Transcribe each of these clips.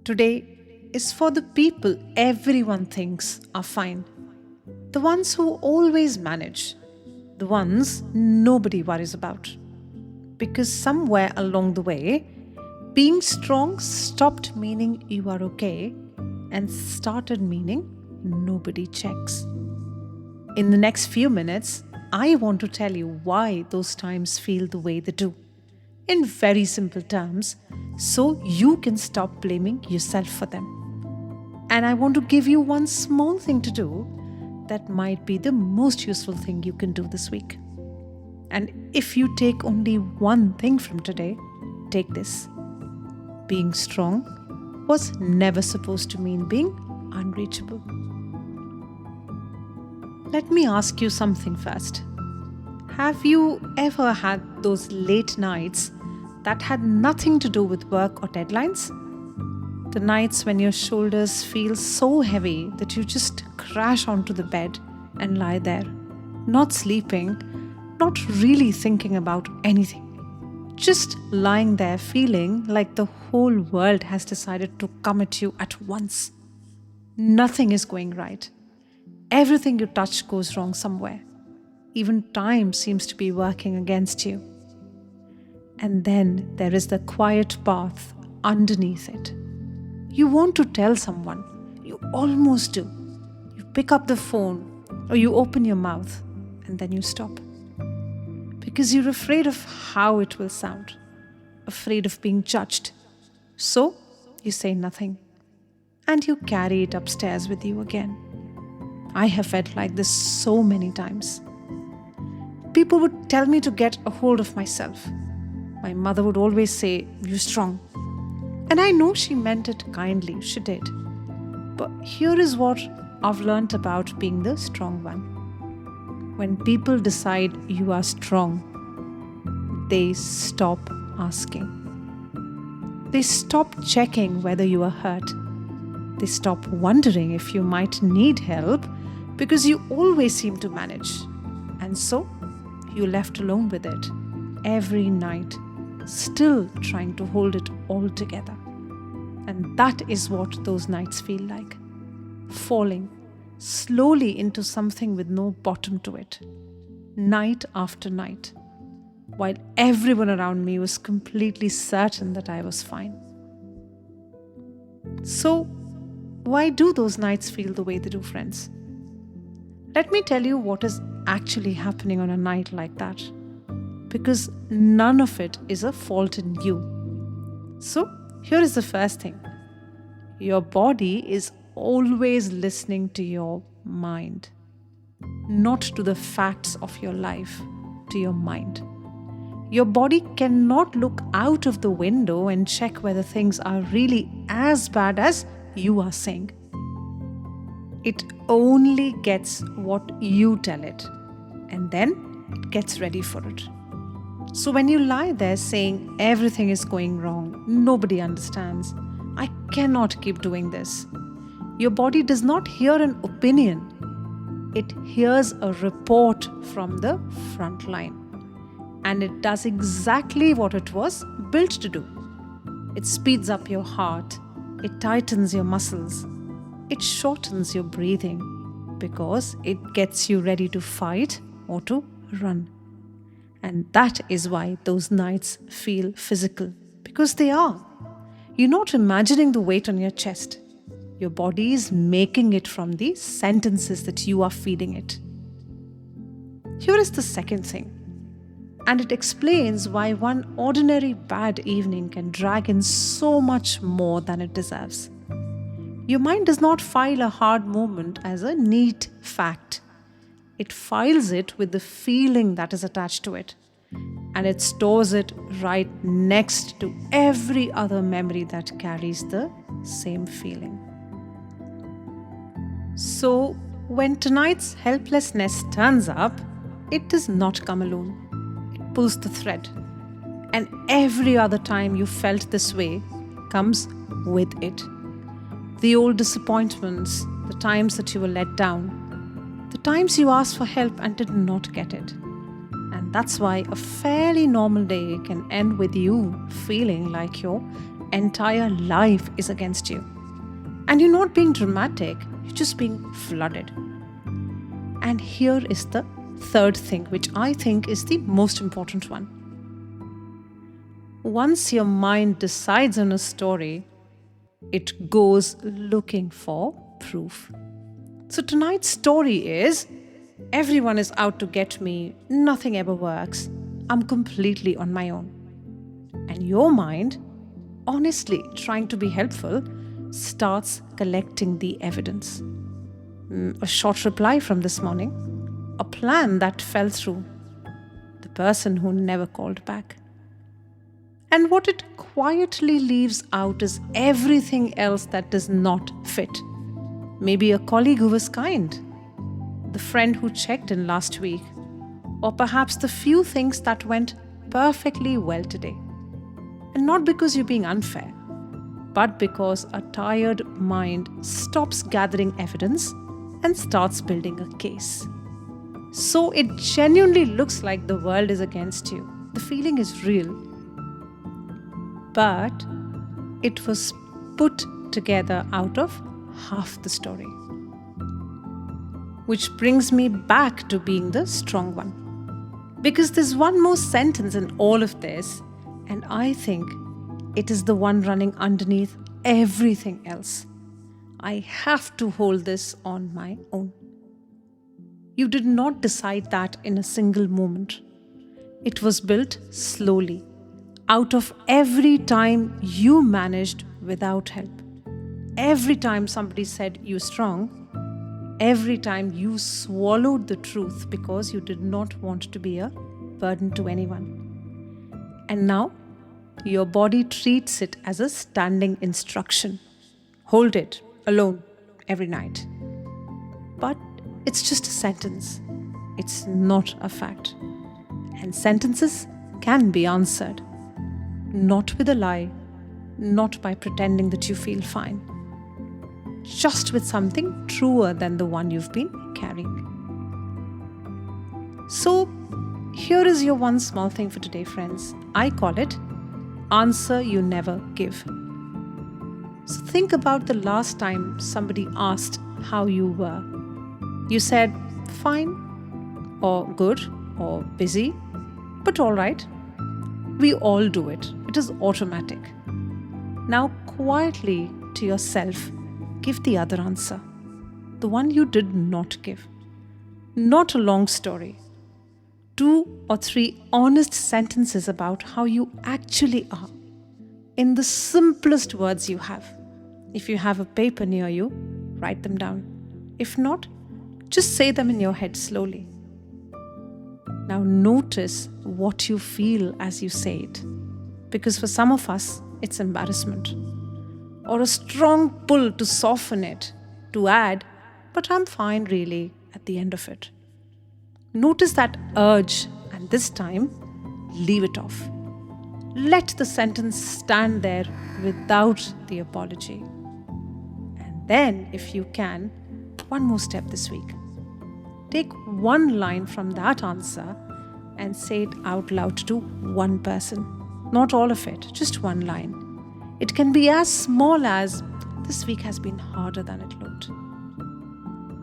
Today is for the people everyone thinks are fine, the ones who always manage, the ones nobody worries about. Because somewhere along the way, being strong stopped meaning you are okay and started meaning nobody checks. In the next few minutes, I want to tell you why those times feel the way they do. In very simple terms, so you can stop blaming yourself for them. And I want to give you one small thing to do that might be the most useful thing you can do this week. And if you take only one thing from today, take this. Being strong was never supposed to mean being unreachable. Let me ask you something first. Have you ever had those late nights that had nothing to do with work or deadlines? The nights when your shoulders feel so heavy that you just crash onto the bed and lie there, not sleeping, not really thinking about anything, just lying there feeling like the whole world has decided to come at you at once. Nothing is going right. Everything you touch goes wrong somewhere. Even time seems to be working against you. And then there is the quiet path underneath it. You want to tell someone, you almost do. You pick up the phone or you open your mouth and then you stop. Because you're afraid of how it will sound, afraid of being judged. So you say nothing and you carry it upstairs with you again. I have felt like this so many times. People would tell me to get a hold of myself. My mother would always say, "You're strong." And I know she meant it kindly, she did. But here is what I've learnt about being the strong one. When people decide you are strong, they stop asking. They stop checking whether you are hurt. They stop wondering if you might need help because you always seem to manage. And so, you're left alone with it every night, still trying to hold it all together. And that is what those nights feel like. Falling slowly into something with no bottom to it, night after night, while everyone around me was completely certain that I was fine. So, why do those nights feel the way they do, friends? Let me tell you what is actually happening on a night like that. Because none of it is a fault in you. So, here is the first thing. Your body is always listening to your mind, not to the facts of your life, to your mind. Your body cannot look out of the window and check whether things are really as bad as you are saying. It only gets what you tell it, and then it gets ready for it. So when you lie there saying everything is going wrong, nobody understands, I cannot keep doing this, your body does not hear an opinion. It hears a report from the front line. And it does exactly what it was built to do. It speeds up your heart. It tightens your muscles. It shortens your breathing because it gets you ready to fight or to run. And that is why those nights feel physical, because they are. You're not imagining the weight on your chest. Your body is making it from the sentences that you are feeding it. Here is the second thing. And it explains why one ordinary bad evening can drag in so much more than it deserves. Your mind does not file a hard moment as a neat fact. It files it with the feeling that is attached to it. And it stores it right next to every other memory that carries the same feeling. So, when tonight's helplessness turns up, it does not come alone. It pulls the thread. And every other time you felt this way comes with it. The old disappointments, the times that you were let down, the times you asked for help and did not get it. And that's why a fairly normal day can end with you feeling like your entire life is against you. And you're not being dramatic, you're just being flooded. And here is the third thing, which I think is the most important one. Once your mind decides on a story, it goes looking for proof. So tonight's story is, everyone is out to get me, nothing ever works, I'm completely on my own. And your mind, honestly trying to be helpful, starts collecting the evidence. A short reply from this morning, a plan that fell through, the person who never called back. And what it quietly leaves out is everything else that does not fit. Maybe a colleague who was kind, the friend who checked in last week, or perhaps the few things that went perfectly well today. And not because you're being unfair, but because a tired mind stops gathering evidence and starts building a case. So it genuinely looks like the world is against you. The feeling is real. But it was put together out of half the story. Which brings me back to being the strong one. Because there's one more sentence in all of this, and I think it is the one running underneath everything else. I have to hold this on my own. You did not decide that in a single moment. It was built slowly, out of every time you managed without help. Every time somebody said you're strong, every time you swallowed the truth because you did not want to be a burden to anyone. And now, your body treats it as a standing instruction. Hold it alone every night. But it's just a sentence. It's not a fact. And sentences can be answered. Not with a lie, not by pretending that you feel fine. Just with something truer than the one you've been carrying. So, here is your one small thing for today, friends. I call it answer you never give. So think about the last time somebody asked how you were. You said, fine, or good, or busy, but all right. We all do it. It is automatic. Now quietly to yourself, give the other answer. The one you did not give. Not a long story. 2 or 3 honest sentences about how you actually are. In the simplest words you have. If you have a paper near you, write them down. If not, just say them in your head slowly. Now notice what you feel as you say it. Because for some of us, it's embarrassment. Or a strong pull to soften it, to add, but I'm fine really, at the end of it. Notice that urge, and this time, leave it off. Let the sentence stand there without the apology. And then, if you can, one more step this week. Take one line from that answer and say it out loud to one person. Not all of it, just one line. It can be as small as, this week has been harder than it looked.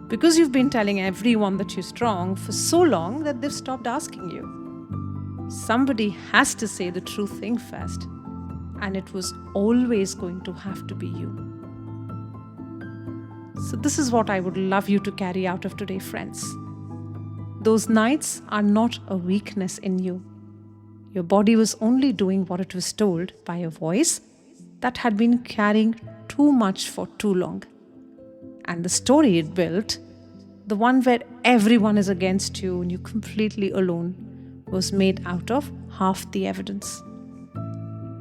Because you've been telling everyone that you're strong for so long that they've stopped asking you. Somebody has to say the true thing first, and it was always going to have to be you. So this is what I would love you to carry out of today, friends. Those nights are not a weakness in you. Your body was only doing what it was told by a voice that had been carrying too much for too long. And the story it built, the one where everyone is against you and you're completely alone, was made out of half the evidence.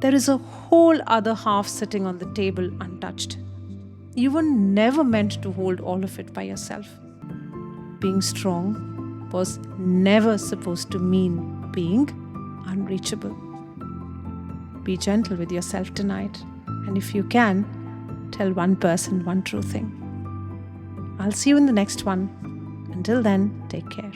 There is a whole other half sitting on the table untouched. You were never meant to hold all of it by yourself. Being strong was never supposed to mean being unreachable. Be gentle with yourself tonight, and if you can, tell one person one true thing. I'll see you in the next one. Until then, take care.